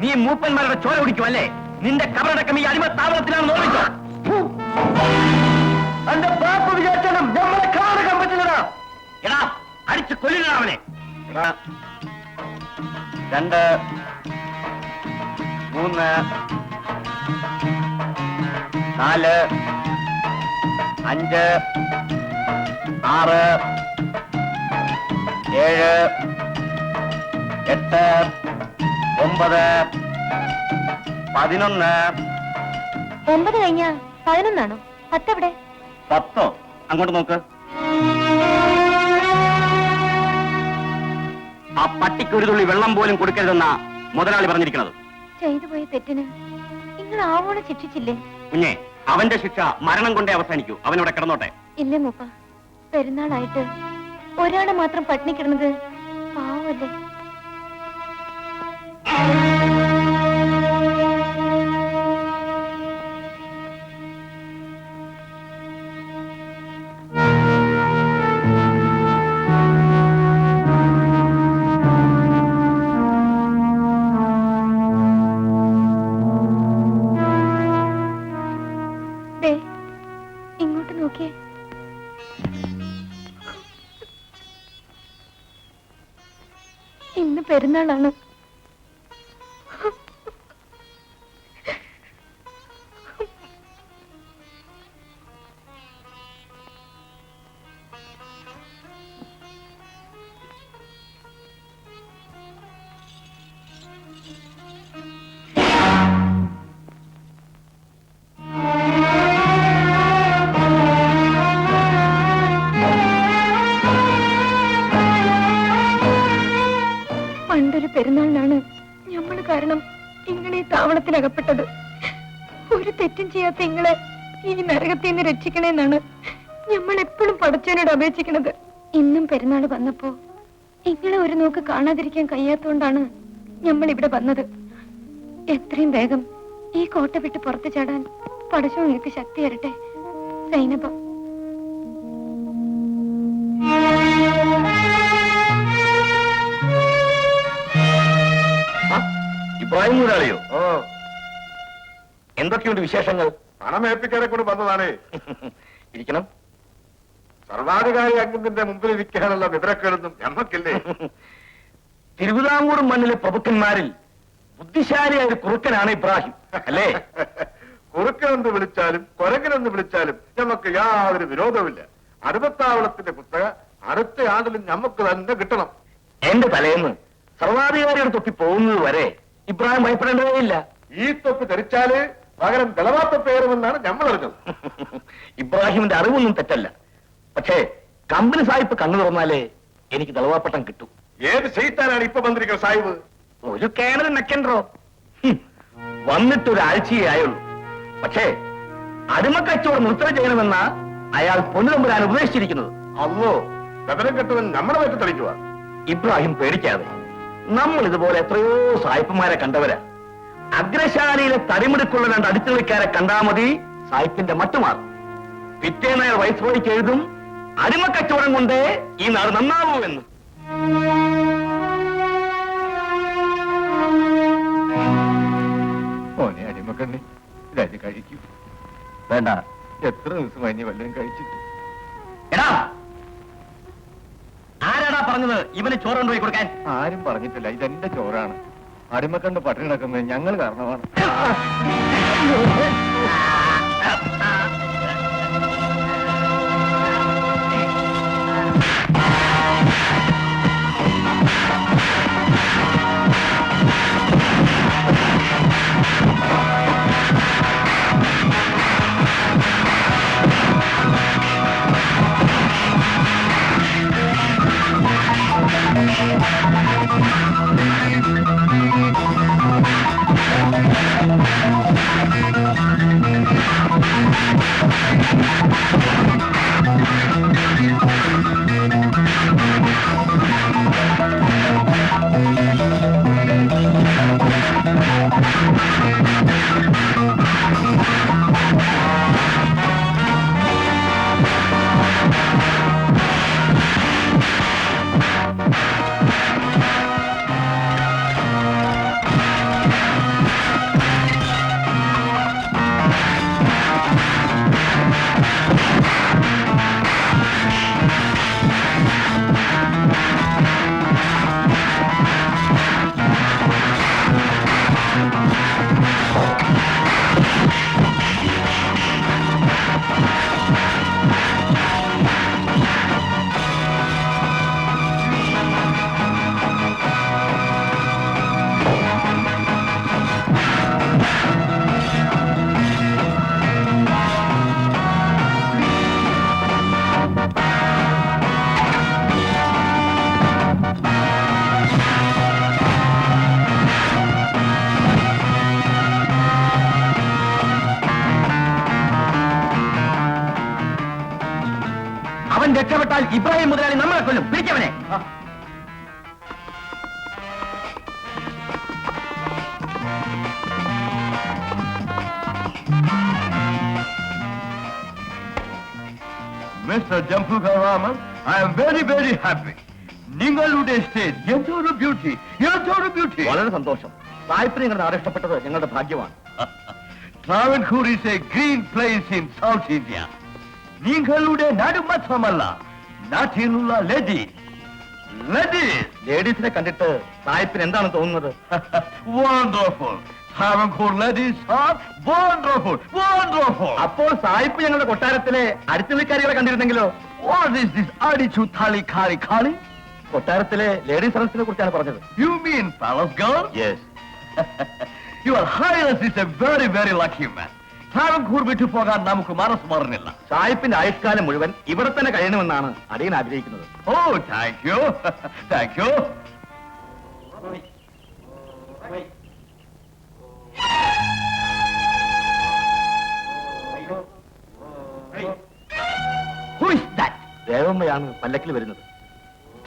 നീ മൂപ്പന്മാരുടെ ചോര കുടിക്കുമല്ലേ? നിന്റെ കബറടക്കം ഈ അടിമത്താവളത്തിലാണ് ഓർമ്മിച്ചോ? എന്റെ പാപ്പ വിചാരിച്ചാലും നമ്മളെ കാണാൻ പറ്റില്ലടാ. എടാ അടിച്ചു കൊല്ലില്ല അവനെ. 2 3 4 5 6 7 8 9 11. 9 കഴിഞ്ഞ 11 ആണോ? 10 എവിടെ? 10 അങ്ങോട്ട് നോക്ക്. ആ പട്ടിക്ക് ഒരു തുള്ളി വെള്ളം പോലും കൊടുക്കരുതെന്നാ മുതലാളി പറഞ്ഞിരിക്കുന്നത്. ചെയ്തു പോയ തെറ്റിന് നിങ്ങൾ ആവോളം ശിക്ഷിച്ചില്ലേ? കുഞ്ഞെ, അവന്റെ ശിക്ഷ മരണം കൊണ്ടേ അവസാനിക്കൂ. അവനവിടെ കിടന്നോട്ടെ. ഇല്ലേ മൂപ്പ, പെരുന്നാളായിട്ട് ഒരാളെ മാത്രം പട്ടിണി കിടന്നത് പാവല്ലേ? ഇങ്ങോട്ട് നോക്കിയേ. ഇന്ന് പെരുന്നാളാണ്. പണ്ടൊരു പെരുന്നാളിനാണ് ഞമ്മള് കാരണം ഇങ്ങളെ ഈ താവളത്തിലകപ്പെട്ടത്. ഒരു തെറ്റും ചെയ്യാത്ത ഇങ്ങളെ ഈ നരകത്തിൽ നിന്ന് രക്ഷിക്കണേന്നാണ് ഞമ്മൾ എപ്പോഴും പടച്ചവനോട് അപേക്ഷിക്കുന്നത്. ഇന്നും പെരുന്നാൾ വന്നപ്പോ ഇങ്ങളെ ഒരു നോക്ക് കാണാതിരിക്കാൻ കഴിയാത്തോണ്ടാണ് ഞമ്മൾ ഇവിടെ വന്നത്. എത്രയും വേഗം ഈ കോട്ട വിട്ട് പുറത്തു ചാടാൻ പടച്ചവൻ നിങ്ങൾക്ക് ശക്തി തരട്ടെ. സൈനബ. ഇബ്രാഹിം മുതലാളിയോ? എന്തൊക്കെയുണ്ട് വിശേഷങ്ങൾ? പണമേൽപ്പിക്കാരെ കൊണ്ട് വന്നതാണ്. ഇരിക്കണം. സർവാധികാരി അംഗത്തിന്റെ മുമ്പിൽ ഇരിക്കാനുള്ള വിവരക്കേടൊന്നും ഞമ്മക്കില്ലേ? തിരുവിതാംകൂർ മണ്ണിലെ പ്രഭുക്കന്മാരിൽ ബുദ്ധിശാലിയായ ഒരു കുറുക്കനാണ് ഇബ്രാഹിം, അല്ലേ? കുറുക്കനെന്ന് വിളിച്ചാലും കൊരങ്ങനെന്ന് വിളിച്ചാലും ഞമ്മക്ക് യാതൊരു വിരോധമില്ല. അറുപത്താവളത്തിന്റെ പുസ്തകം അടുത്ത ആണ്ടിലും ഞമ്മക്ക് തന്നെ കിട്ടണം. എന്റെ തലേന്ന് സർവാധികാരിയുടെ തൊപ്പി പോകുന്നത് വരെ ഇബ്രാഹിം ഭയപ്പെടേണ്ടതേയില്ല. ഈ തൊപ്പി ധരിച്ചാല് പകരം ബലവാത്ത പേരുമെന്നാണ് ഞമ്മൾ അറിഞ്ഞത്. ഇബ്രാഹിമിന്റെ അറിവൊന്നും തെറ്റല്ല. പക്ഷേ കമ്പനി സാഹിബ് കണ്ണു തുറന്നാലേ എനിക്ക് ദളവാപ്പട്ടം കിട്ടും. ഏത് ചെയ്താനാണ് ഇപ്പൊ വന്നിരിക്കുന്ന സാഹിബ്? ഒരു കേണൽ മെക്കൻഡ്രോ. വന്നിട്ടൊരാഴ്ചയേ ആയുള്ളൂ. പക്ഷേ അടിമക്കച്ചവടം നിർത്തണം ചെയ്യണമെന്ന അയാൾ പൊന്നുതമ്പുരാൻ ഉപദേശിച്ചിരിക്കുന്നത്. അല്ലോ ബദരം കെട്ടവൻ നമ്മുടെ പറ്റി തെളിക്കുക. ഇബ്രാഹിം പേടിക്കാതെ, നമ്മൾ ഇതുപോലെ എത്രയോ സായിപ്പന്മാരെ കണ്ടവരാ. അഗ്രശാലയിലെ തടിമിടുക്കുള്ള 2 അടിച്ചുകളിക്കാരെ കണ്ടാ മതി, സായിപ്പിന്റെ മട്ടുമാറും. പിറ്റേന്ന് അയാൾ വൈസ്രോയ്ക്ക് എഴുതും, അടിമക്കച്ചവടം കൊണ്ട് ഈ നാട് നന്നാവൂ എന്ന്. മോനെ അടിമക്കണ്ണി, രാജ കഴിക്കൂ. വേണ്ട. എത്ര ദിവസമായി നീ വല്ലതും കഴിച്ചിട്ട്? എടാ, ആരാടാ പറഞ്ഞത് ഇവന് ചോറ് കൊണ്ടുപോയി കൊടുക്കാൻ? ആരും പറഞ്ഞിട്ടില്ല, ഇതെന്റെ ചോറാണ്. അടിമക്കണ്ട് പട്ടിണി കിടക്കുന്നത് ഞങ്ങൾ കാരണമാണ്. അവൻ രക്ഷപ്പെട്ടാൽ ഇബ്രാഹിം മുതലാളി നമ്മളെ കൊല്ലും. പിടിക്കവനെ. Mr. Jampukarama, I am very, very happy. നിങ്ങളുടെ സ്റ്റേജ് എന്തൊരു ബ്യൂട്ടി, എന്തൊരു ബ്യൂട്ടി. വളരെ സന്തോഷം. സായിപ്പിനെ നിങ്ങളുടെ നാട് ഇഷ്ടപ്പെട്ടത് ഞങ്ങളുടെ ഭാഗ്യമാണ്. Travancore is a green place in South India. നിങ്ങളുടെ നാട് മാത്രമല്ല, നാട്ടിലുള്ള ലേഡീസിനെ കണ്ടിട്ട് സായിപ്പിന് എന്താണ് തോന്നുന്നത്? wonderful. Travancore ladies are wonderful, wonderful. അപ്പോൾ സായിപ്പ് ഞങ്ങളുടെ കൊട്ടാരത്തിലെ അടിച്ചുകളിക്കാരികളെ കണ്ടിരുന്നെങ്കിലോ? What is this adichu thali khali khali? കൊട്ടാരത്തിലെ ലേഡീസ് സർവീസിനെ കുറിച്ചാണ് പറഞ്ഞത്. You mean palace girl? Yes. Your Highness is a very, very lucky man. Travancore വിട്ടു പോകാൻ നമുക്ക് മനസ്സ് പറഞ്ഞില്ല. സായിപ്പിന്റെ ആയുഷ്കാലം മുഴുവൻ ഇവിടെ തന്നെ കഴിയണമെന്നാണ് അടിയൻ ആഗ്രഹിക്കുന്നത്. Oh, thank you. Thank you. Who is that? ദേവമ്മയാണ് പല്ലക്കിൽ വരുന്നത്.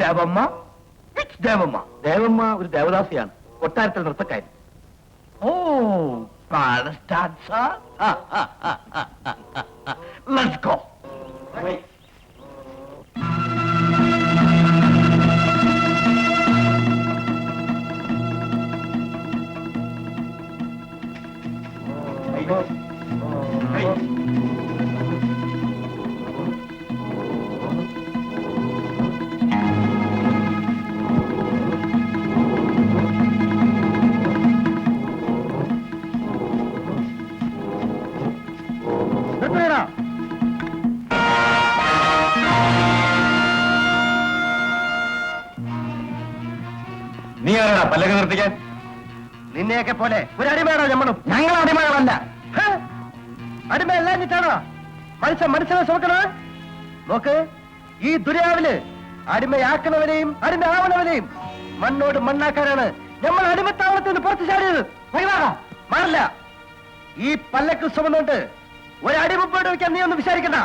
ദേവമ്മ? Which ദേവമ്മ? ദേവമ്മ ഒരു ദേവദാസിയാണ്, കൊട്ടാരത്തിൽ നൃത്തക്കാരി. Oh, palace dancer. Let's go. നീ ആരാടാ പല്ലക്ക് നിർത്തിക്കാൻ? നിന്നെയൊക്കെ പോലെ ഒരു അടിമയാണോ നമ്മളും? ഞങ്ങൾ അടിമകളല്ല. അടിമ എല്ലാഞ്ഞിട്ടാണോ മനുഷ്യനെ സുമക്കണോ? നോക്ക്, ഈ ദുര്യാവില് അടിമയാക്കണവനെയും അടിമയാവണവനെയും മണ്ണോട് മണ്ണാക്കാനാണ് നമ്മൾ അടിമത്താവളത്തിൽ നിന്ന് പുറത്തു ചാടിയത്. മാറില്ല. ഈ പല്ലക്ക് സുമന്നുണ്ട് ഒരടിമുപ്പോട്ട് വെക്കാൻ നീ ഒന്ന് വിചാരിക്കണ്ട.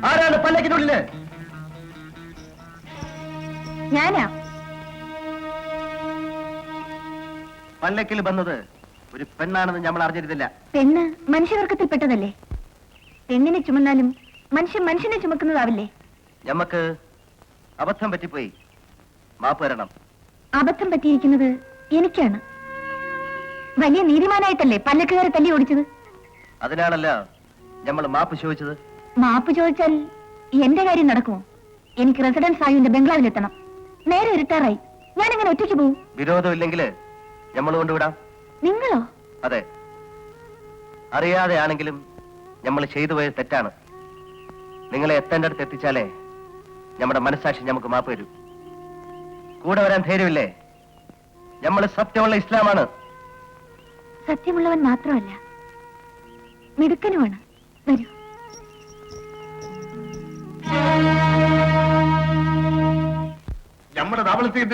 ആരാണ് പല്ലക്കിനുള്ളില്? ഞാനാ. പല്ലക്കിൽ വന്നത് ഒരു പെണ്ണാണെന്ന് നമ്മൾ അറിഞ്ഞിരുന്നില്ല. പെണ്ണ് മനുഷ്യവർഗത്തിൽപ്പെട്ടതല്ലേ? പെണ്ണിനെ ചുമന്നാലും മനുഷ്യനെ ചുമക്കുന്നതാവില്ലേ? ഞമ്മക്ക് അബദ്ധം പറ്റിപ്പോയി, മാപ്പ് തരണം. അബദ്ധം പറ്റിയിരിക്കുന്നത് എനിക്കാണ്. വലിയ നീതിമാനായിട്ടല്ലേ പല്ലക്കുകാരെ തല്ലി ഓടിച്ചത്? അതിനാണല്ലോ നമ്മൾ മാപ്പ് ചോദിച്ചത്. മാപ്പ് ചോദിച്ചാൽ എന്റെ കാര്യം നടക്കുമോ? എനിക്ക് റെസിഡൻസ് ആയുന്റെ ബംഗ്ലാവിലെത്തണം. നേരെ ഇരുട്ടാറായി. ഞാൻ എങ്ങനെ ഒറ്റയ്ക്ക് പോവും? വിരോധമില്ലെങ്കിൽ നമ്മൾ കൊണ്ടുവിടാം. നിങ്ങളോ? അതെ, അറിയാതെ ആണെങ്കിലും നമ്മൾ ചെയ്തു പോയത് തെറ്റാണ്. നിങ്ങളെ എത്തേണ്ട അടുത്ത് എത്തിച്ചാലേ നമ്മുടെ മനസ്സാക്ഷി നമുക്ക് മാപ്പ് തരൂ. കൂടെ വരാൻ ധൈര്യമില്ലേ? നമ്മൾ സത്യമുള്ള ഇസ്ലാമാണ്. സത്യമുള്ളവൻ മാത്രമല്ല, മിടുക്കനുമാണ്. വരൂ. നമ്മുടെ താമസത്തിൽ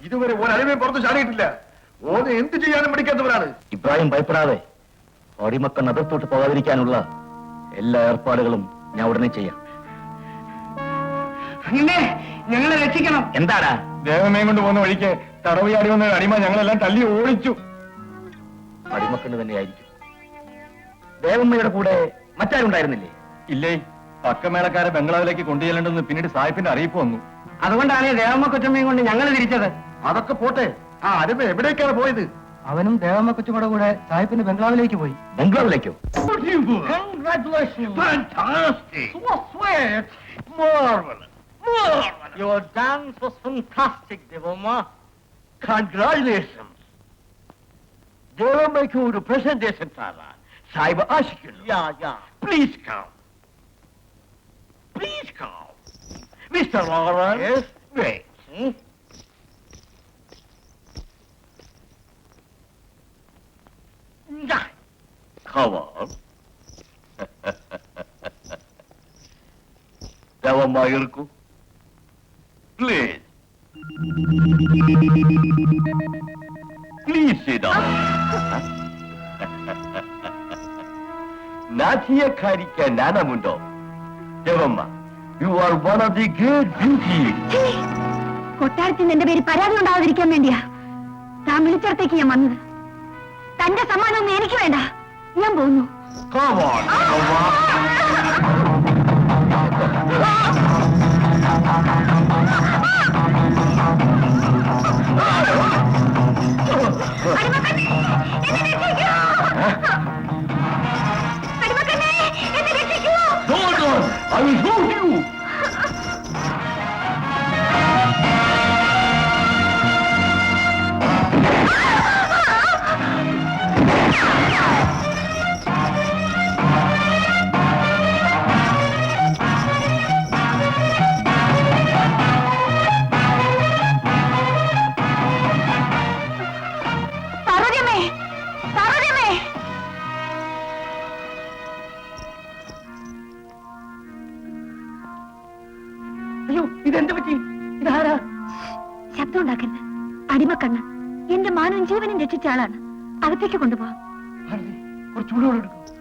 ഇതുവരെ ഒരടിമയും പുറത്ത് ചാടിയിട്ടില്ല. ഓന് എന്ത് ചെയ്യാനും പഠിക്കാത്തവരാണ്. ഇബ്രാഹിം ഭയപ്പെടാതെ അടിമക്കൾ അതിർത്തോട്ട് പോകാതിരിക്കാനുള്ള എല്ലാ ഏർപ്പാടുകളും ഞാൻ ഉടനെ ചെയ്യാം. ഞങ്ങളെ രക്ഷിക്കണം. എന്താടാ? ദേവമയം കൊണ്ട് പോകുന്ന വഴിക്ക് തടവുചാടി വന്ന അടിമ ഞങ്ങളെല്ലാം തല്ലി ഓടിച്ചു. അടിമക്കന് തന്നെയായിരിക്കും. ദേവമ്മയുടെ കൂടെ മറ്റാരുണ്ടായിരുന്നില്ലേ? ഇല്ലേ, പക്കമേളക്കാരെ ബംഗ്ലാവിലേക്ക് കൊണ്ടുചെല്ലേണ്ടെന്ന് പിന്നീട് സാഹിബിന്റെ അറിയിപ്പ് വന്നു. അതുകൊണ്ടാണ് ദേവമ്മ കൊച്ചമ്മയും കൊണ്ട് ഞങ്ങൾ തിരിച്ചത്. അതൊക്കെ പോട്ടെ, ആ അടിമ എവിടേക്കാണ് പോയത്? അവനും ദേവമ്മ കൊച്ചുമയുടെ കൂടെ സാഹിബിന്റെ ബംഗ്ലാവിലേക്ക് പോയി. ബംഗ്ലാവിലേക്കോ? Your dance was fantastic, Devamma. Congratulations. ദേവമ്മയ്ക്ക് ഒരു പ്രസന്റേഷൻ തരാൻ Sahib ആശിക്കുന്നു. Please come. Please come. Mr. Lawrence. Yes. Wait. Come on. Devamma ഇരിക്കൂ. Please. Please sit down. നാട്യക്കാരിക്ക് നാണമുണ്ടോ? Devamma, you are one of the great beauties. കൊട്ടാരത്തിന് എന്റെ പേര് പരാതി ഉണ്ടാവാതിരിക്കാൻ വേണ്ടിയാ താൻ വിളിച്ചിടത്തേക്ക് ഞാൻ വന്നത്. തന്റെ സമ്മാനമൊന്നും എനിക്ക് വേണ്ട. ഞാൻ പോകുന്നു. Come on, Devamma. Hold on, I will hold you. അയ്യോ, ഇതെന്ത് പറ്റി? ഇതാരാ? ശബ്ദം ഉണ്ടാക്കരുത്. അടിമക്കണ്ണ് എന്റെ മാനവും ജീവനും രക്ഷിച്ച ആളാണ്. അകത്തേക്ക് കൊണ്ടുപോവാം. കുറച്ചുകൂടെ എടുക്കും.